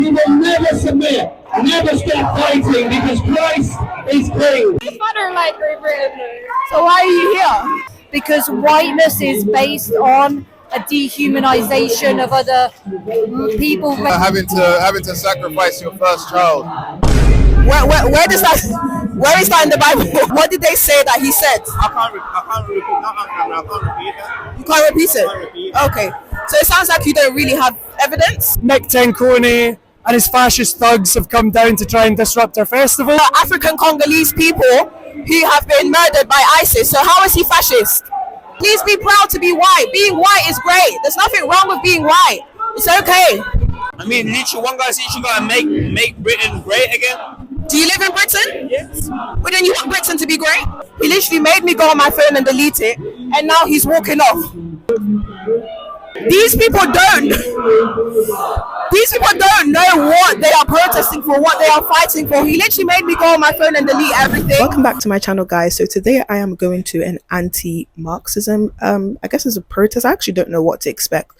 We will never submit, never stop fighting, because Christ is king. My father liked Great Britain. So why are you here? Because whiteness is based on a dehumanization of other people. Having to sacrifice your first child. Where is that in the Bible? What did they say that he said? I can't repeat that. You can't repeat it? Okay. So it sounds like you don't really have evidence. Nick Tenkone and his fascist thugs have come down to try and disrupt our festival. African Congolese people who have been murdered by ISIS. So how is he fascist? Please be proud to be white. Being white is great. There's nothing wrong with being white. It's okay. I mean, literally, one guy's literally got to make Britain great again. Do you live in Britain? Yes. Well, then you want Britain to be great? He literally made me go on my phone and delete it, and now he's walking off. These people don't know what they are protesting for, what they are fighting for. He literally made me go on my phone and delete everything. Welcome back to my channel, guys. So today I am going to an anti-Marxism, I guess it's a protest. I actually don't know what to expect.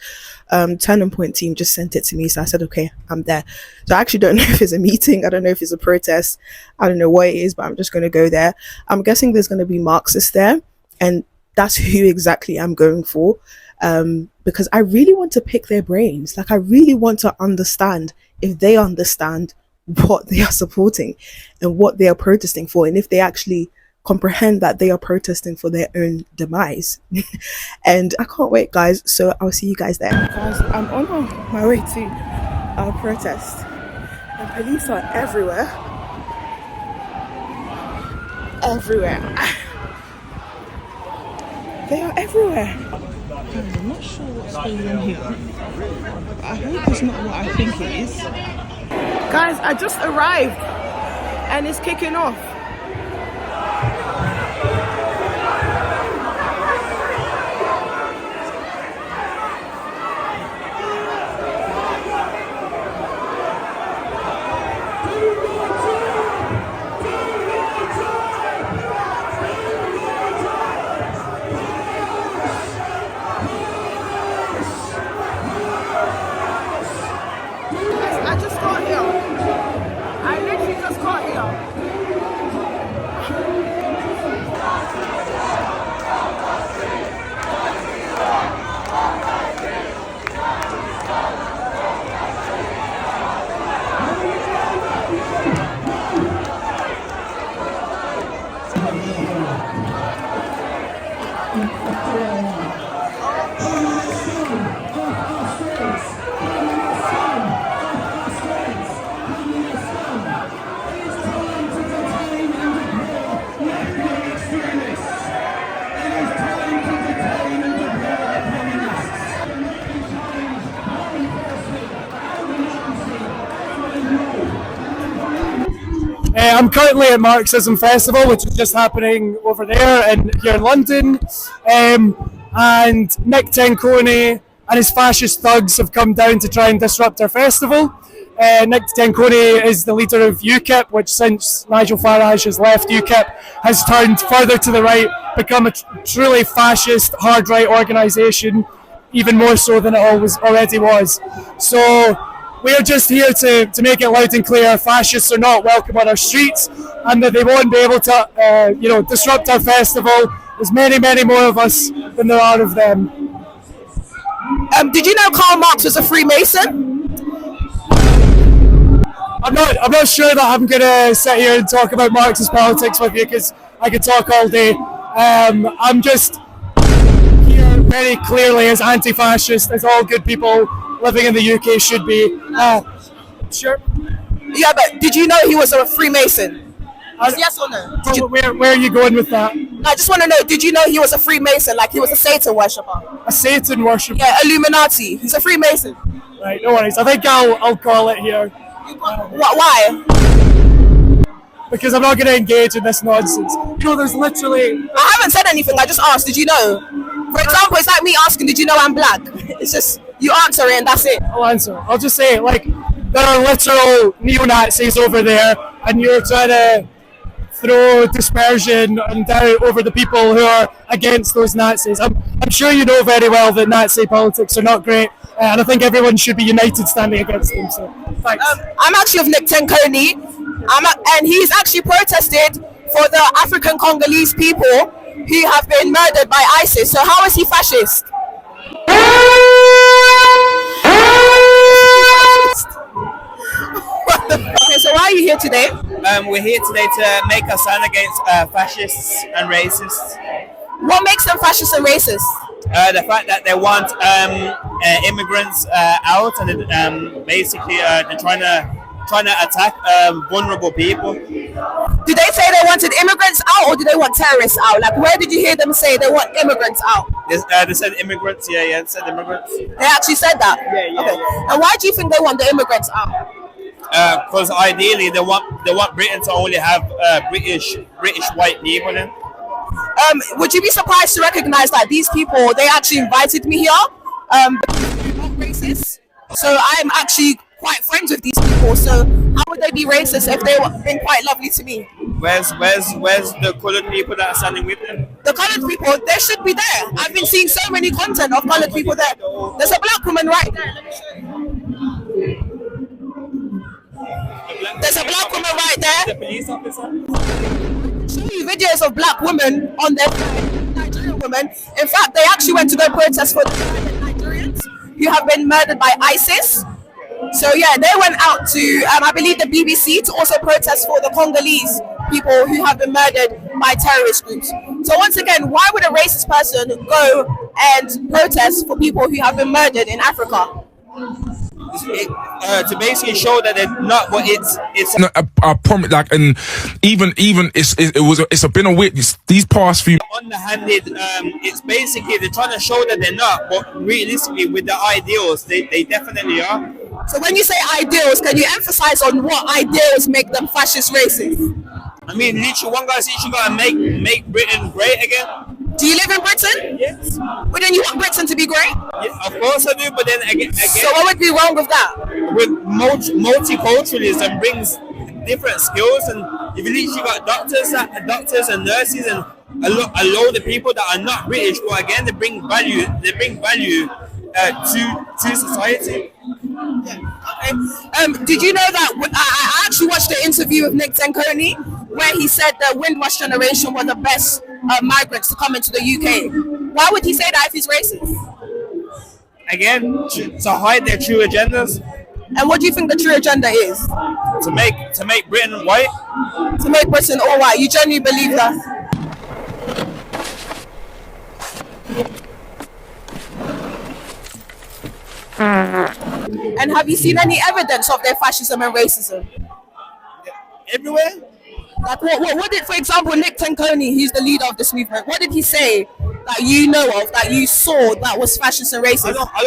Turning Point team just sent it to me, so I said, okay, I'm there. So I actually don't know if it's a meeting, I don't know if it's a protest, I don't know what it is, but I'm just going to go there. I'm guessing there's going to be Marxists there, and that's who exactly I'm going for. Because I really want to pick their brains. Like, I really want to understand if they understand what they are supporting and what they are protesting for, and if they actually comprehend that they are protesting for their own demise. And I can't wait, guys. So I'll see you guys there. Guys, I'm on my way to our protest. The police are everywhere. They are everywhere. I'm not sure what's going on here. I hope it's not what I think it is. Guys, I just arrived and it's kicking off. I just got here. I literally just got here. I'm currently at Marxism Festival, which is just happening over there here in London. And Nick Tenkone and his fascist thugs have come down to try and disrupt our festival. Nick Tenkone is the leader of UKIP, which since Nigel Farage has left UKIP has turned further to the right, become a truly fascist, hard right organisation, even more so than it already was. So we're just here to make it loud and clear: fascists are not welcome on our streets, and that they won't be able to, disrupt our festival. There's many, many more of us than there are of them. Did you know Karl Marx was a Freemason? I'm not sure that I'm gonna sit here and talk about Marxist politics with you, because I could talk all day. I'm just here very clearly as anti-fascist, as all good people living in the UK should be. Sure. Yeah, but did you know he was a Freemason? Yes or no? Where are you going with that? No, I just want to know, did you know he was a Freemason? Like, he was a Satan worshipper? A Satan worshipper? Yeah, Illuminati. He's a Freemason. Right, no worries. I think I'll call it here. Why? Because I'm not going to engage in this nonsense. There's literally... I haven't said anything, I just asked, did you know? For example, it's like me asking, did you know I'm black? It's just, you answer it and that's it. I'll answer. I'll just say, there are literal neo-Nazis over there, and you're trying to throw dispersion and doubt over the people who are against those Nazis. I'm sure you know very well that Nazi politics are not great, and I think everyone should be united standing against them. So, thanks. I'm actually of Nick Tenkoni, and he's actually protested for the African Congolese people who have been murdered by ISIS. So how is he fascist? Okay, so why are you here today? We're here today to make a stand against fascists and racists. What makes them fascist and racist? The fact that they want immigrants out, and basically they're trying to attack vulnerable people. Do they say they wanted immigrants out, or do they want terrorists out? Like, where did you hear them say they want immigrants out? They said immigrants. Yeah, they said immigrants. They actually said that. Yeah. Okay. And why do you think they want the immigrants out? Because ideally they want Britain to only have British white people in. Would you be surprised to recognize that these people, they actually invited me here? They're not racist. So I'm actually quite friends with these people. So how would they be racist if they've been quite lovely to me? Where's the coloured people that are standing with them? The coloured people, they should be there. I've been seeing so many content of coloured people there. There's a black woman right there. Let me show you. There's a black woman right there. The police officer. Show you videos of black women on their side, Nigerian women. In fact, they actually went to go protest for the Nigerians who have been murdered by ISIS. So yeah, they went out to, I believe, the BBC to also protest for the Congolese people who have been murdered by terrorist groups. So once again, why would a racist person go and protest for people who have been murdered in Africa? To basically show that they're not what it's. No, I promise, like, and even it's been a weird these past few. Underhanded. It's basically they're trying to show that they're not, but realistically, with the ideals, they definitely are. So when you say ideals, can you emphasize on what ideals make them fascist racist? I mean, literally, one guy's literally got to make Britain great again. Do you live in Britain? Yes. But then you want Britain to be great? Yeah, of course I do, but then again. So what would be wrong with that? With multiculturalism brings different skills, and you've literally got doctors and nurses and a load of people that are not British, but again they bring value to society. Yeah. Okay. Did you know that I actually watched the interview with Nick Tenkoni where he said the Windrush generation were the best migrants to come into the UK? Why would he say that if he's racist? Again, to hide their true agendas. And what do you think the true agenda is? To make Britain white. To make Britain all white. You genuinely believe that? And have you seen any evidence of their fascism and racism? Everywhere. Like what did, for example, Nick Tenkoni, he's the leader of this movement, what did he say that you know of, that you saw that was fascist and racist? I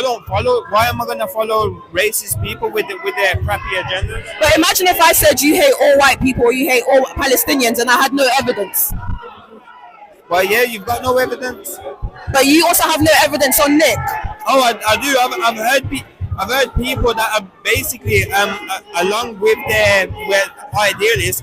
don't follow. Why am I gonna follow racist people with their crappy agendas? But imagine if I said you hate all white people, or you hate all Palestinians, and I had no evidence. Well, yeah, you've got no evidence. But you also have no evidence on Nick. Oh, I do. I've heard people that are basically along with their idealists.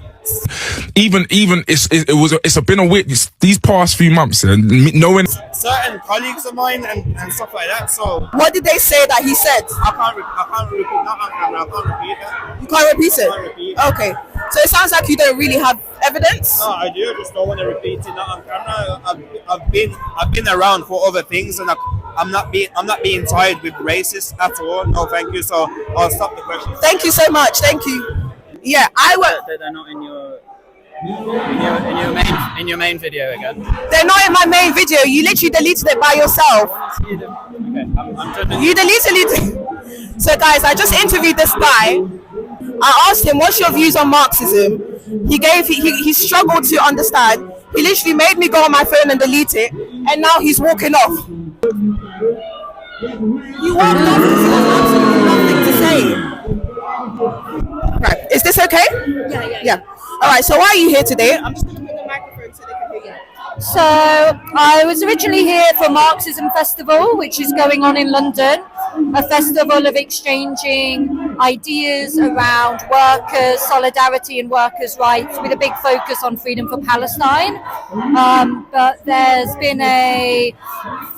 Even it's been a weird these past few months, and knowing certain colleagues of mine and stuff like that. So what did they say that he said? I can't repeat that on camera. I can't repeat that. You can't repeat it? I can't repeat it. Okay. So it sounds like you don't really have evidence. No, I do. I just don't want to repeat it not on camera. I've been around for other things, and I'm not being tied with racists at all. No, thank you. So I'll stop the question. Thank you so much. Thank you. Yeah, I will. They're not in your main video again. They're not in my main video. You literally deleted it by yourself. Okay, You deleted it. So guys, I just interviewed this guy. I asked him, "What's your views on Marxism?" He struggled to understand. He literally made me go on my phone and delete it, and now he's walking off. You walked off because you have absolutely nothing to say. Right, is this okay? Yeah. All right, so why are you here today? I'm just going to put the microphone so they can hear you. So I was originally here for Marxism Festival, which is going on in London. a festival of exchanging ideas around workers, solidarity and workers' rights, with a big focus on freedom for Palestine. But there's been a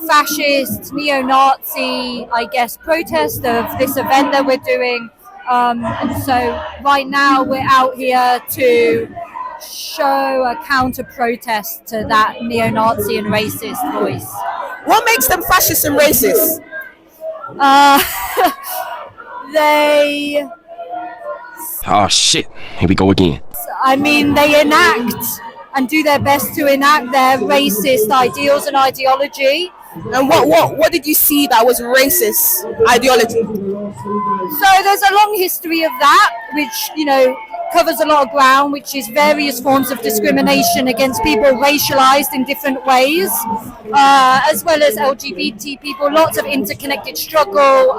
fascist, neo-Nazi, I guess, protest of this event that we're doing. And so right now we're out here to show a counter-protest to that neo-Nazi and racist voice. What makes them fascist and racist? They, Oh shit, here we go again. I mean, they enact and do their best to enact their racist ideals and ideology. And what did you see that was racist ideology? So there's a long history of that, which, you know, covers a lot of ground, which is various forms of discrimination against people racialized in different ways, as well as LGBT people, lots of interconnected struggle.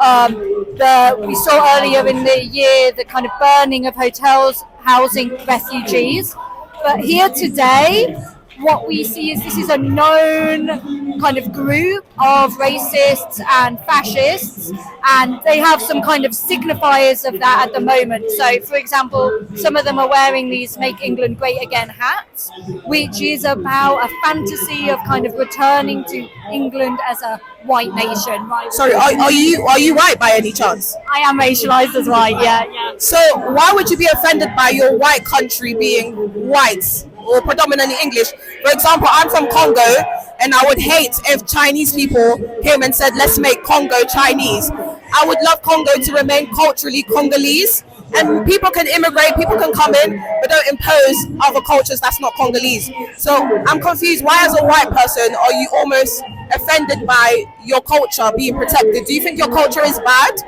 We saw earlier in the year the kind of burning of hotels housing refugees. But here today, what we see is this is a known kind of group of racists and fascists, and they have some kind of signifiers of that at the moment. So, for example, some of them are wearing these Make England Great Again hats, which is about a fantasy of kind of returning to England as a white nation. Right? Sorry, are you white by any chance? I am racialized as white, yeah. So why would you be offended by your white country being white or predominantly English? For example, I'm from Congo, and I would hate if Chinese people came and said, let's make Congo Chinese. I would love Congo to remain culturally Congolese, and people can immigrate, people can come in, but don't impose other cultures that's not Congolese. So I'm confused, why as a white person are you almost offended by your culture being protected? Do you think your culture is bad?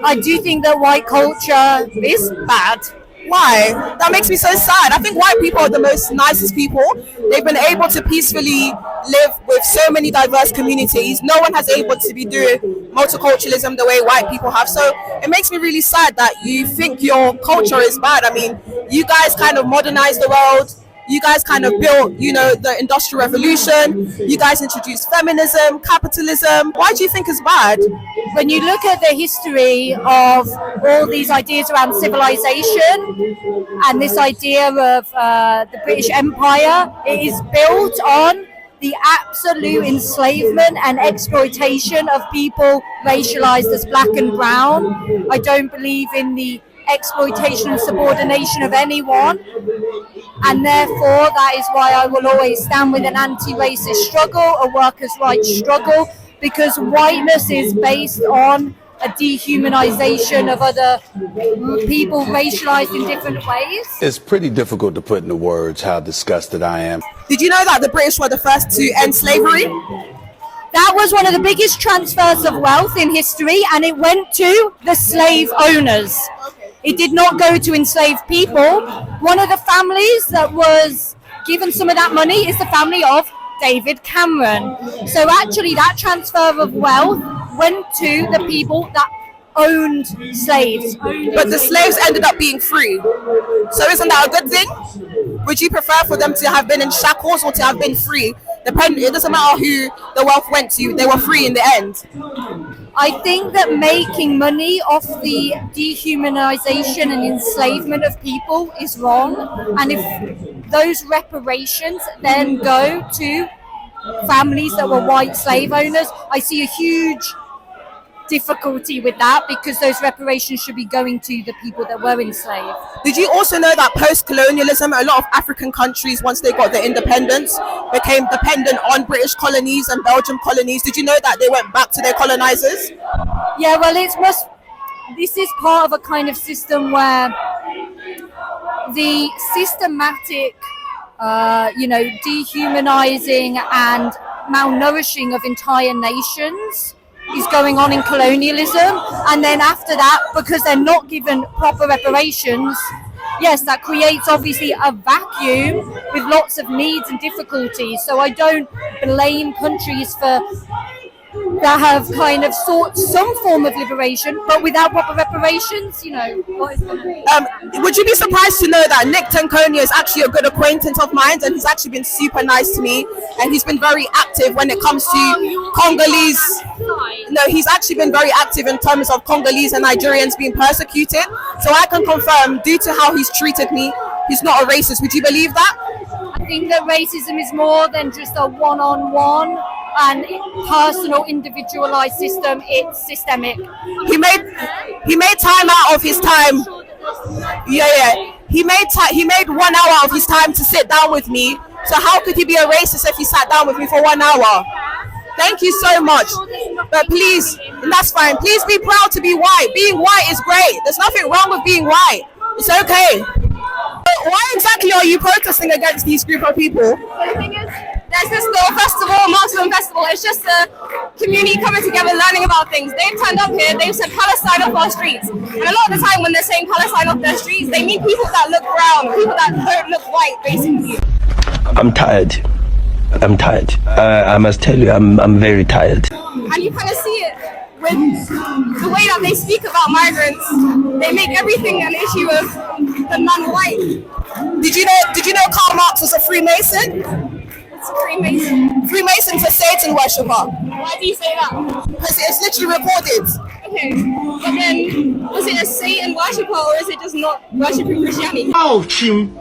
I do think that white culture is bad. Why? That makes me so sad. I think white people are the most nicest people. They've been able to peacefully live with so many diverse communities. No one has able to be doing multiculturalism the way white people have. So it makes me really sad that you think your culture is bad. I mean, you guys kind of modernized the world. You guys kind of built, the Industrial Revolution. You guys introduced feminism, capitalism. Why do you think it's bad? When you look at the history of all these ideas around civilization and this idea of the British Empire, it is built on the absolute enslavement and exploitation of people racialized as black and brown. I don't believe in the exploitation and subordination of anyone, and therefore that is why I will always stand with an anti-racist struggle, a workers' rights struggle, because whiteness is based on a dehumanization of other people racialized in different ways. It's pretty difficult to put into words how disgusted I am. Did you know that the British were the first to end slavery? That was one of the biggest transfers of wealth in history, and it went to the slave owners. It did not go to enslaved people. One of the families that was given some of that money is the family of David Cameron. So actually that transfer of wealth went to the people that owned slaves. But the slaves ended up being free. So isn't that a good thing? Would you prefer for them to have been in shackles or to have been free? It doesn't matter who the wealth went to, they were free in the end. I think that making money off the dehumanization and enslavement of people is wrong. And if those reparations then go to families that were white slave owners, I see a huge difficulty with that, because those reparations should be going to the people that were enslaved. Did you also know that post-colonialism, a lot of African countries, once they got their independence, became dependent on British colonies and Belgian colonies? Did you know that they went back to their colonizers? Yeah, well, this is part of a kind of system where the systematic, dehumanizing and malnourishing of entire nations is going on in colonialism, and then after that, because they're not given proper reparations, yes, that creates obviously a vacuum with lots of needs and difficulties. So I don't blame countries for that have kind of sought some form of liberation, but without proper reparations, you know, what is would you be surprised to know that Nick Tenkoni is actually a good acquaintance of mine, and he's actually been super nice to me, and he's been very active when it comes to Congolese. No, he's actually been very active in terms of Congolese and Nigerians being persecuted. So I can confirm, due to how he's treated me, he's not a racist. Would you believe that? I think that racism is more than just a one-on-one and personal, individualized system. It's systemic. He made time out of his time. Yeah. He made 1 hour of his time to sit down with me. So how could he be a racist if he sat down with me for 1 hour? Thank you so much. But please, that's fine. Please be proud to be white. Being white is great. There's nothing wrong with being white. It's okay. But why exactly are you protesting against these group of people? The thing is, there's this little festival, Marxism Festival. It's just a community coming together, learning about things. They've turned up here, they've said Palestine off our streets. And a lot of the time when they're saying Palestine off their streets, they mean people that look brown, people that don't look white, basically. I'm tired. I must tell you, I'm very tired. And you kind of see it with the way that they speak about migrants. They make everything an issue of the non-white. Did you know Karl Marx was a Freemason? It's a Freemason. Freemason's a Satan worshipper. Why do you say that? Because it's literally recorded. Okay, but then was it a Satan worshipper or is it just not worshipping Christianity? Oh, Tim.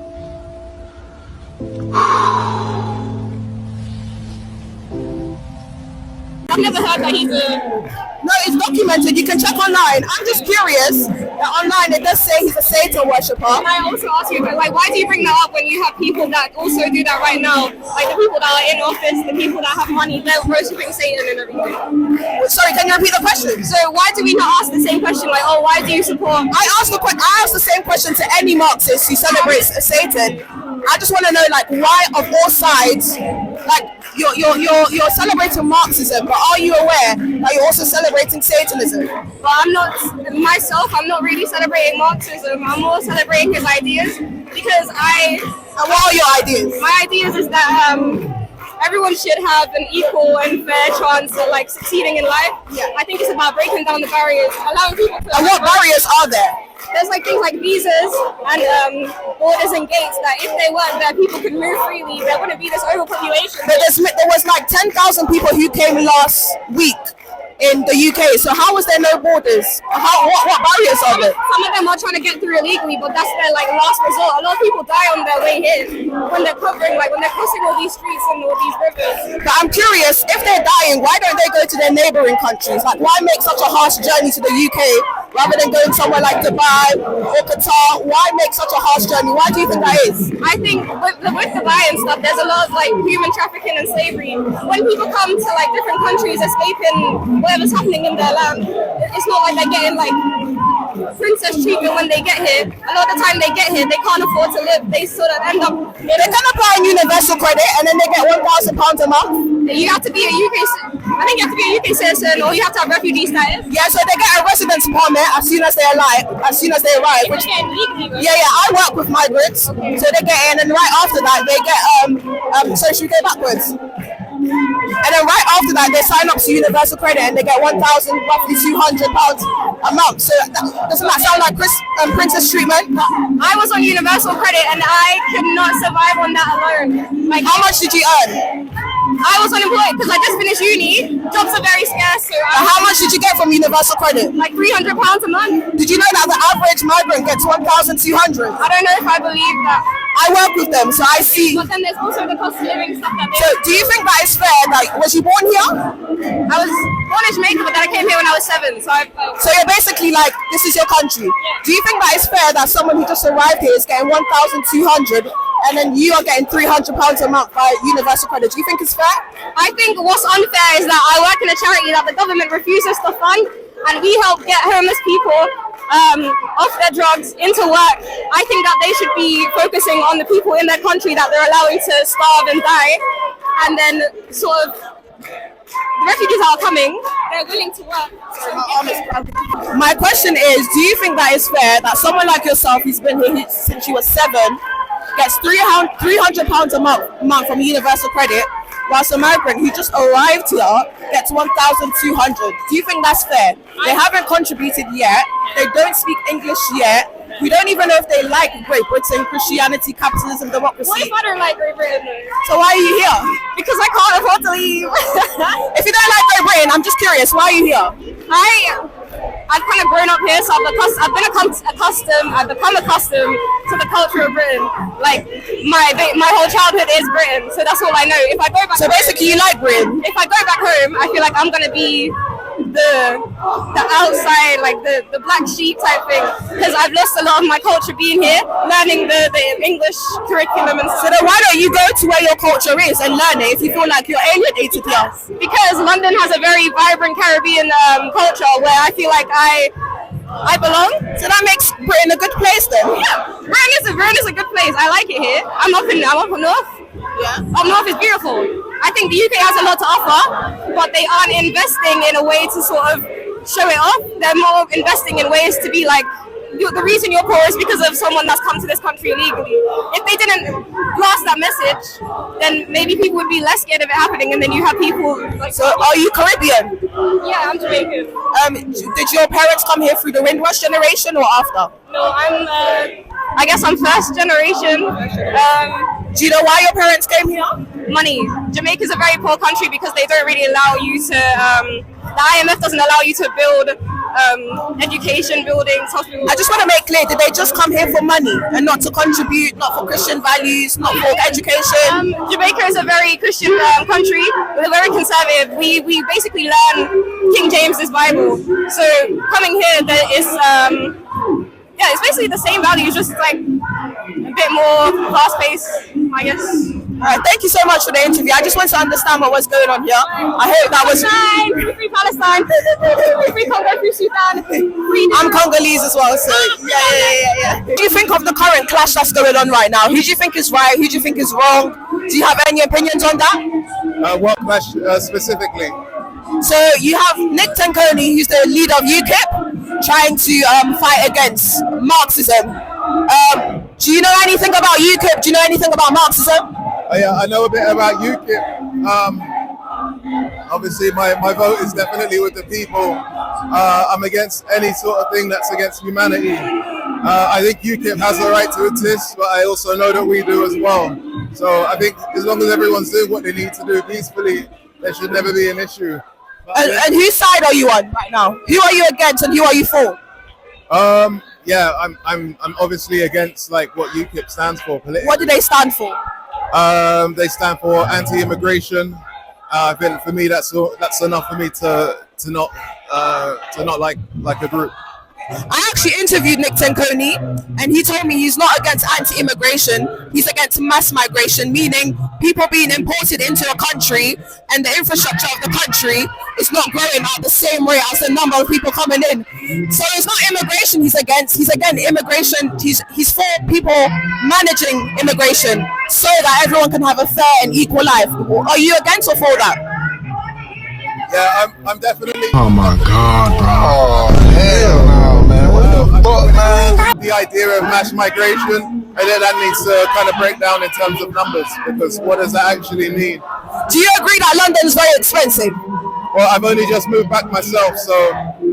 I've never heard that he's a... No, it's documented. You can check online. I'm just curious that online it does say he's a Satan worshipper. And I also ask you, like, why do you bring that up when you have people that also do that right now? Like the people that are in office, the people that have money, they're worshipping Satan and everything. Sorry, can you repeat the question? So why do we not ask the same question? Like, oh, why do you support? I ask the same question to any Marxist who celebrates Satan. I just want to know, like, why of all sides, like, you're celebrating Marxism, but are you aware that you're also celebrating Satanism? But I'm not really celebrating Marxism. I'm more celebrating his ideas because And what are your ideas? My ideas is that everyone should have an equal and fair chance at like succeeding in life. Yeah. I think it's about breaking down the barriers, allowing people to. And what barriers are there? There's like things like visas and borders and gates that if they weren't there, people could move freely. There wouldn't be this overpopulation. But there was like 10,000 people who came last week in the UK. So how was there no borders? What barriers are there? Some of them are trying to get through illegally, but that's their like last resort. A lot of people die on their way here when they're crossing all these streets and all these rivers. But I'm curious, if they're dying, why don't they go to their neighbouring countries? Like, why make such a harsh journey to the UK rather than going somewhere like Dubai or Qatar? Why make such a harsh journey? Why do you think that is? I think with Dubai and stuff, there's a lot of like human trafficking and slavery. When people come to like different countries escaping whatever's happening in their land, it's not like they're getting like princess treatment when they get here. A lot of the time they get here, they can't afford to live. They sort of end up. They can apply universal credit and then they get £1,000 a month. You have to be a I think you have to be a UK citizen or you have to have refugee status. Yeah, so they get a residence permit as soon as they arrive. Which, yeah, I work with migrants, so they get in, and right after that they get so should we go backwards? And then right after that they sign up to universal credit and they get roughly £200 a month. So doesn't that sound like princess treatment? I was on universal credit and I could not survive on that alone. Like, how much did you earn? I was unemployed because I just finished uni. Jobs are very scarce. So how much did you get from universal credit? Like £300 a month. Did you know that the average migrant gets 1,200? I don't know if I believe that. I work with them, so I see. But then there's also the cost of living stuff that they. So do you think that is fair? Like, was you born here? I was born in Jamaica, but then I came here when I was 7. So you're basically like, this is your country. Yeah. Do you think that is fair that someone who just arrived here is getting 1,200 and then you are getting £300 a month by universal credit? Do you think it's fair? I think what's unfair is that I work in a charity that the government refuses to fund, and we help get homeless people off their drugs into work. I think that they should be focusing on the people in their country that they're allowing to starve and die, and then sort of the refugees that are coming, they're willing to work. My question is, do you think that is fair that someone like yourself who's been here since you were 7 gets £300 a month from universal credit, whilst a migrant who just arrived here gets 1,200. Do you think that's fair? They haven't contributed yet. They don't speak English yet. We don't even know if they like Great Britain, Christianity, capitalism, democracy. What if I don't like Great Britain? So why are you here? Because I can't afford to leave. If you don't like Great Britain, I'm just curious, why are you here? I've kind of grown up here, so I've become accustomed to the culture of Britain. Like my whole childhood is Britain, so that's all I know. If I go back, so basically, you like Britain. If I go back home, I feel like I'm gonna be the outside, like the black sheep type thing, because I've lost a lot of my culture being here, learning the English curriculum and stuff. So then why don't you go to where your culture is and learn it if you feel like you're alienated here? Because London has a very vibrant Caribbean culture where I feel like I belong. So that makes Britain a good place then? Yeah, Britain is a good place. I like it here. I'm up north. Yeah. Up north is beautiful. I think the UK has a lot to offer, but they aren't investing in a way to sort of show it off. They're more investing in ways to be like, the reason you're poor is because of someone that's come to this country illegally. If they didn't grasp that message, then maybe people would be less scared of it happening, and then you have people like... So are you Caribbean? Yeah, I'm Jamaican. Did your parents come here through the Windrush generation or after? No, I guess I'm first generation. Do you know why your parents came here? Money. Jamaica's a very poor country because they don't really allow you to, the IMF doesn't allow you to build education buildings, hospitals. I just want to make clear, did they just come here for money and not to contribute, not for Christian values, not for education? Jamaica is a very Christian country. We're very conservative. We basically learn King James's Bible. So coming here, there is, it's basically the same values, just like a bit more fast-paced, I guess. All right, thank you so much for the interview. I just want to understand what was going on here. I hope that was... Free Palestine, free Congo, free Sudan. I'm Congolese as well, so yeah. What do you think of the current clash that's going on right now? Who do you think is right? Who do you think is wrong? Do you have any opinions on that? What clash specifically? So you have Nick Tanconi, who's the leader of UKIP, trying to fight against Marxism. Do you know anything about UKIP? Do you know anything about Marxism? Yeah, I know a bit about UKIP. Obviously, my vote is definitely with the people. I'm against any sort of thing that's against humanity. I think UKIP has the right to exist, but I also know that we do as well. So I think as long as everyone's doing what they need to do peacefully, there should never be an issue. And whose side are you on right now? Who are you against and who are you for? Yeah, I'm obviously against like what UKIP stands for politically. What do they stand for? They stand for anti-immigration. I think for me that's enough for me to not like a group. I actually interviewed Nick Tanconi, and he told me he's not against anti-immigration, he's against mass migration, meaning people being imported into a country and the infrastructure of the country is not growing at the same rate as the number of people coming in. So it's not immigration he's against immigration, he's for people managing immigration so that everyone can have a fair and equal life. Are you against or for that? Yeah, I'm definitely... Oh my God, bro. Oh, hell no, man. What the fuck, man? The idea of mass migration, and then that needs to kind of break down in terms of numbers, because what does that actually mean? Do you agree that London's very expensive? Well, I've only just moved back myself, so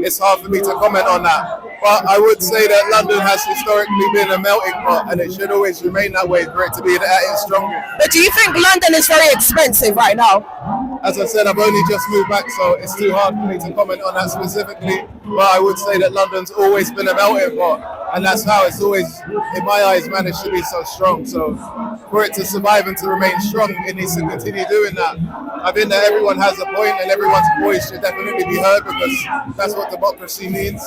it's hard for me to comment on that. But I would say that London has historically been a melting pot, and it should always remain that way for it to be at its strongest. But do you think London is very expensive right now? As I said, I've only just moved back, so it's too hard for me to comment on that specifically. But I would say that London's always been a melting pot, and that's how it's always, in my eyes, managed to be so strong. So for it to survive and to remain strong, it needs to continue doing that. I think that everyone has a point, and everyone's voice should definitely be heard, because that's what democracy means.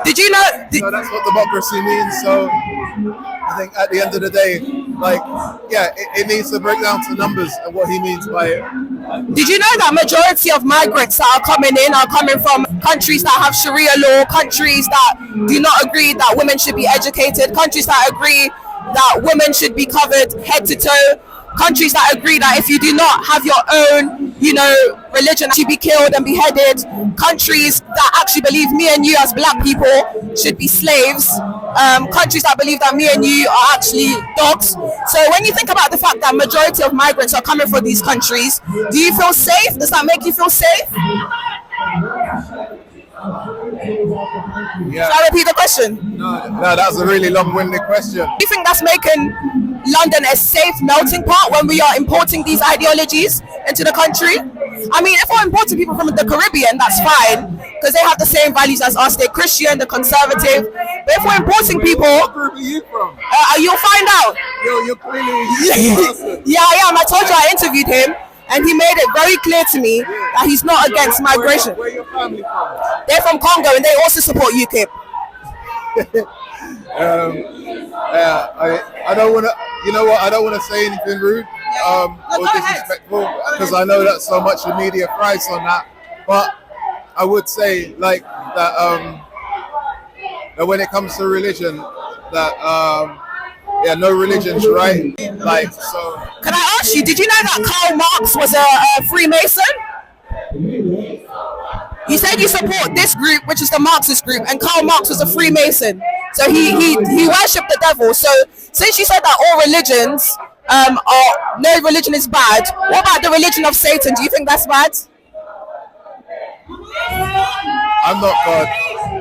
Did you know? So that's what democracy means. So I think at the end of the day, like, yeah, it needs to break down to numbers and what he means by it. Did you know that majority of migrants that are coming in are coming from countries that have Sharia law, countries that do not agree that women should be educated, countries that agree that women should be covered head to toe, countries that agree that if you do not have your own, you know, religion, you be killed and beheaded. Countries that actually believe me and you as black people should be slaves. Countries that believe that me and you are actually dogs. So when you think about the fact that majority of migrants are coming from these countries, do you feel safe? Does that make you feel safe? Yeah. Shall I repeat the question? No, that's a really long-winded question. Do you think that's making London a safe melting pot when we are importing these ideologies into the country? I mean, if we're importing people from the Caribbean, that's fine, because they have the same values as us. They're Christian, they're conservative. But if we're importing people, what group are you from? You'll find out. You're clearly Yeah, I am. I told you I interviewed him, and he made it very clear to me that he's not against migration. Where your family from? They're from Congo, and they also support UKIP. I don't want to. You know what? I don't want to say anything rude or disrespectful because I know that so much of media thrives on that. But I would say like that. That when it comes to religion, that no religion's right. Like so. Can I ask you? Did you know that Karl Marx was a Freemason? You said you support this group, which is the Marxist group, and Karl Marx was a Freemason. So he worshipped the devil. So since you said that all religions no religion is bad, what about the religion of Satan? Do you think that's bad? I'm not God,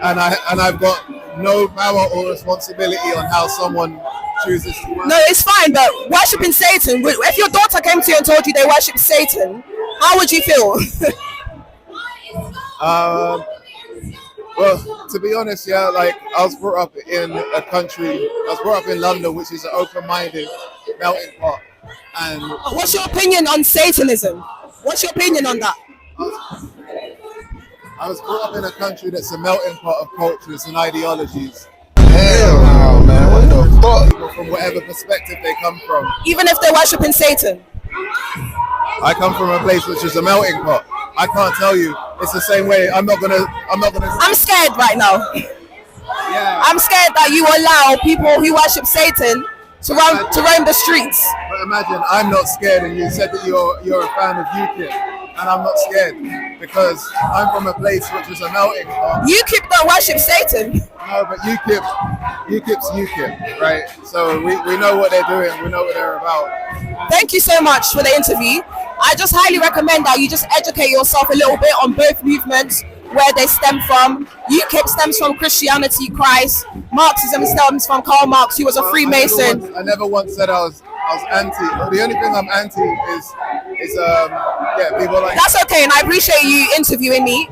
and I've got no power or responsibility on how someone chooses to worship. No, it's fine, but worshipping Satan, if your daughter came to you and told you they worship Satan, how would you feel? Well, to be honest, yeah, like I was brought up in a country, I was brought up in London, which is an open-minded melting pot. And what's your opinion on Satanism? What's your opinion on that? I was brought up in a country that's a melting pot of cultures and ideologies. Hell no, man. What the fuck? People from whatever perspective they come from. Even if they're worshipping Satan? I come from a place which is a melting pot. I can't tell you. It's the same way. I'm not gonna. I'm scared right now. Yeah. I'm scared that you allow people who worship Satan to roam the streets. But imagine I'm not scared, and you said that you're a fan of UKIP, and I'm not scared because I'm from a place which is a melting pot. UKIP don't worship Satan. No, but UKIP's UKIP, right? So we know what they're doing. We know what they're about. Thank you so much for the interview. I just highly recommend that you just educate yourself a little bit on both movements, where they stem from. UKIP stems from Christianity, Christ. Marxism stems from Karl Marx, who was a Freemason. I never once said I was anti. The only thing I'm anti is people like. That's okay, and I appreciate you interviewing me.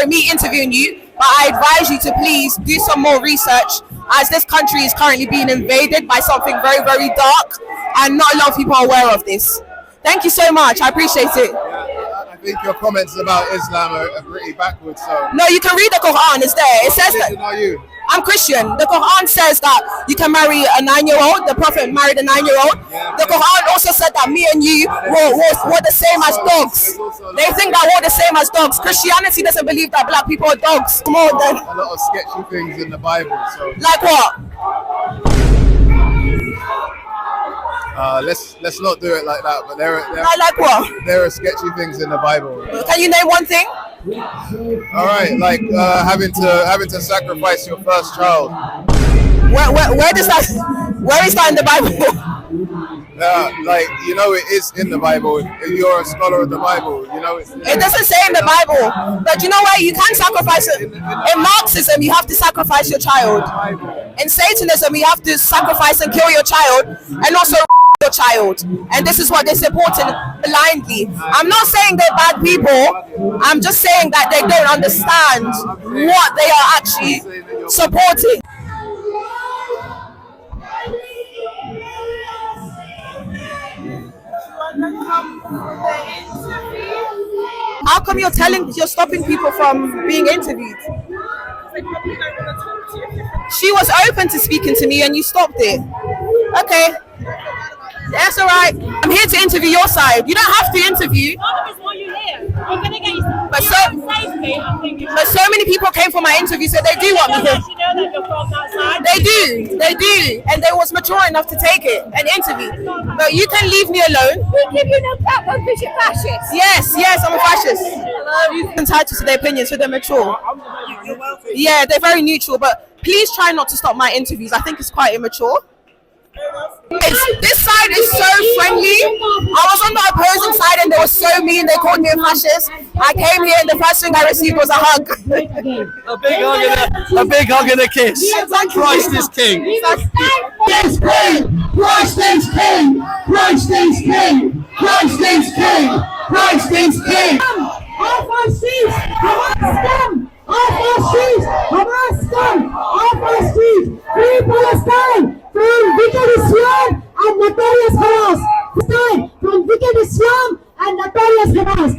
Me interviewing you. But I advise you to please do some more research, as this country is currently being invaded by something very, very dark, and not a lot of people are aware of this. Thank you so much. I appreciate it. Yeah, I think your comments about Islam are pretty backwards. So. No, you can read the Quran. It's there. It says that. Are you? I'm Christian. The Quran says that you can marry a 9-year-old. The Prophet married a 9-year-old. The Quran also said that me and you were the same as dogs. They think that we're the same as dogs. Christianity doesn't believe that black people are dogs. More than a lot of sketchy things in the Bible. So. Like what? Let's not do it like that. But like what? There are sketchy things in the Bible. Can you name one thing? All right, like having to sacrifice your first child. Where is that in the Bible? Like it is in the Bible. If you're a scholar of the Bible, it doesn't say in the Bible. But you know what? You can sacrifice it. In Marxism, you have to sacrifice your child. In Satanism, you have to sacrifice and kill your child, and also your child. And this is what they're supporting blindly. I'm not saying they're bad people. I'm just saying that they don't understand what they are actually supporting. How come you're stopping people from being interviewed? She was open to speaking to me and you stopped it. Okay. That's alright. I'm here to interview your side. You don't have to interview. But so many people came for my interview, so they do want me. They do, and they was mature enough to take it and interview. But you can leave me alone. We give you no platform because you're fascist. Yes, I'm a fascist. Entitled to their opinions, so they're mature. Yeah, they're very neutral, but please try not to stop my interviews. I think it's quite immature. This side is so friendly. I was on the opposing side and they were so mean. They called me a fascist. I came here and the first thing I received was a hug. A big hug and a kiss. Christ is king. Christ is king! Christ is king! Christ is king! Christ is king! Christ is king! Al-Fascist! Hamas! Al-Fascist! Hamas! Al-Fascist! Free Palestine! From wicked Islam and notorious Hamas! From wicked Islam and notorious Hamas!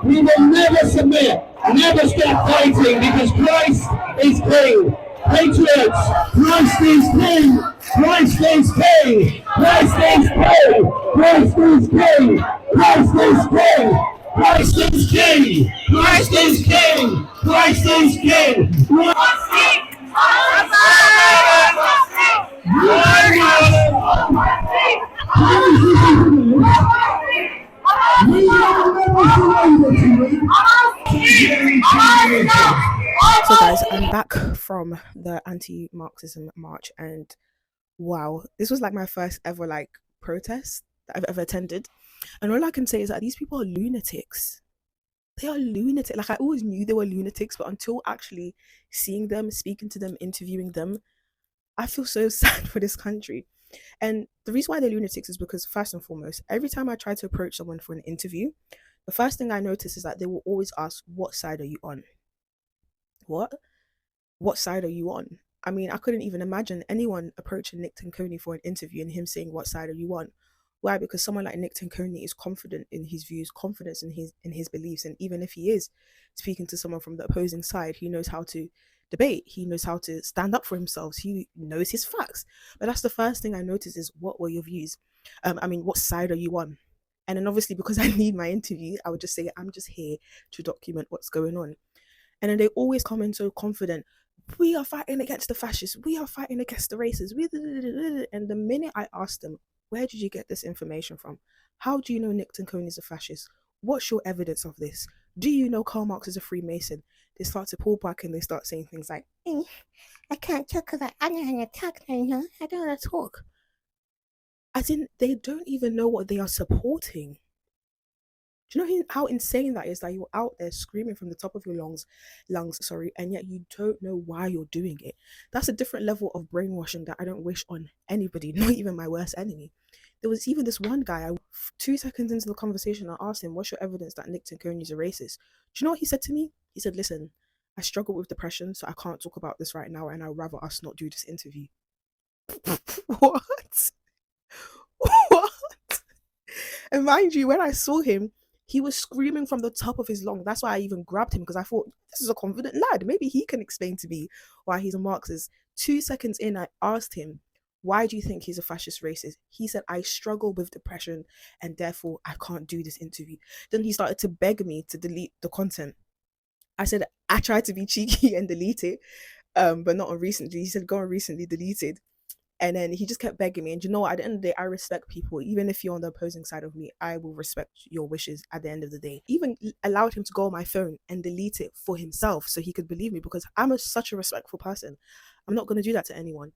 We will never submit, never stop fighting because Christ is king! Patriots, Christ is king! Christ is king! Christ is king! Christ is king! Christ is king! Christ is king! Christ is king! Christ is king! So guys, I'm back from the anti-Marxism march, and wow, this was like my first ever like protest that I've ever attended, and all I can say is that these people are lunatics. They are lunatic. Like, I always knew they were lunatics, but until actually seeing them, speaking to them, interviewing them, I feel so sad for this country. And the reason why they're lunatics is because, first and foremost, every time I try to approach someone for an interview, the first thing I notice is that they will always ask, what side are you on? What side are you on? I mean, I couldn't even imagine anyone approaching Nick Tanconi for an interview and him saying, what side are you on? Why? Because someone like Nick Tanconi is confident in his views, confident in his beliefs, and even if he is speaking to someone from the opposing side, he knows how to debate, he knows how to stand up for himself, he knows his facts. But that's the first thing I noticed is, what were your views? What side are you on? And then obviously, because I need my interview, I would just say, I'm just here to document what's going on. And then they always come in so confident, we are fighting against the fascists, we are fighting against the racists, and the minute I asked them, where did you get this information from? How do you know Nick Tanconi is a fascist? What's your evidence of this? Do you know Karl Marx is a Freemason? They start to pull back and they start saying things like, I can't talk because I'm going to attack them. I don't want to talk. As in, they don't even know what they are supporting. Do you know how insane that is? That you're out there screaming from the top of your lungs, and yet you don't know why you're doing it. That's a different level of brainwashing that I don't wish on anybody, not even my worst enemy. There was even this one guy, 2 seconds into the conversation, I asked him, what's your evidence that Nick Tanconi is a racist? Do you know what he said to me? He said, listen, I struggle with depression, so I can't talk about this right now, and I'd rather us not do this interview. What? What? And mind you, when I saw him, he was screaming from the top of his lungs. That's why I even grabbed him, because I thought, this is a confident lad. Maybe he can explain to me why he's a Marxist. 2 seconds in, I asked him, why do you think he's a fascist racist? He said, I struggle with depression and therefore I can't do this interview. Then he started to beg me to delete the content. I said, I tried to be cheeky and delete it, but not on recently. He said, go on recently, deleted. And then he just kept begging me. And you know what? At the end of the day, I respect people. Even if you're on the opposing side of me, I will respect your wishes at the end of the day. Even allowed him to go on my phone and delete it for himself so he could believe me, because I'm such a respectful person. I'm not going to do that to anyone.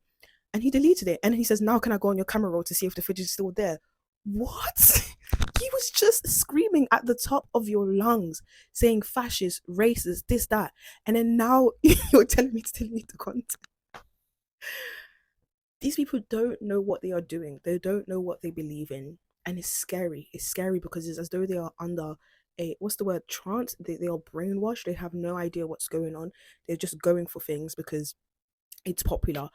And he deleted it. And he says, now can I go on your camera roll to see if the footage is still there? What? He was just screaming at the top of your lungs, saying fascist, racist, this, that. And then now you're telling me to delete the content. These people don't know what they are doing. They don't know what they believe in. And it's scary. It's scary because it's as though they are under a, what's the word, trance? They are brainwashed. They have no idea what's going on. They're just going for things because it's popular.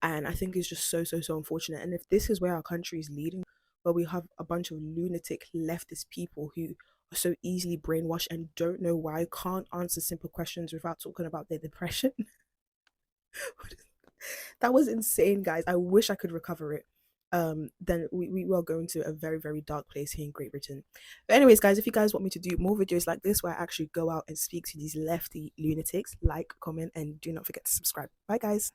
And I think it's just so unfortunate. And if this is where our country is leading, where we have a bunch of lunatic leftist people who are so easily brainwashed and don't know why, can't answer simple questions without talking about their depression. That was insane, guys. I wish I could recover it. then we are going to a very, very dark place here in Great Britain. But anyways, guys, if you guys want me to do more videos like this where I actually go out and speak to these lefty lunatics, like, comment, and do not forget to subscribe. Bye, guys.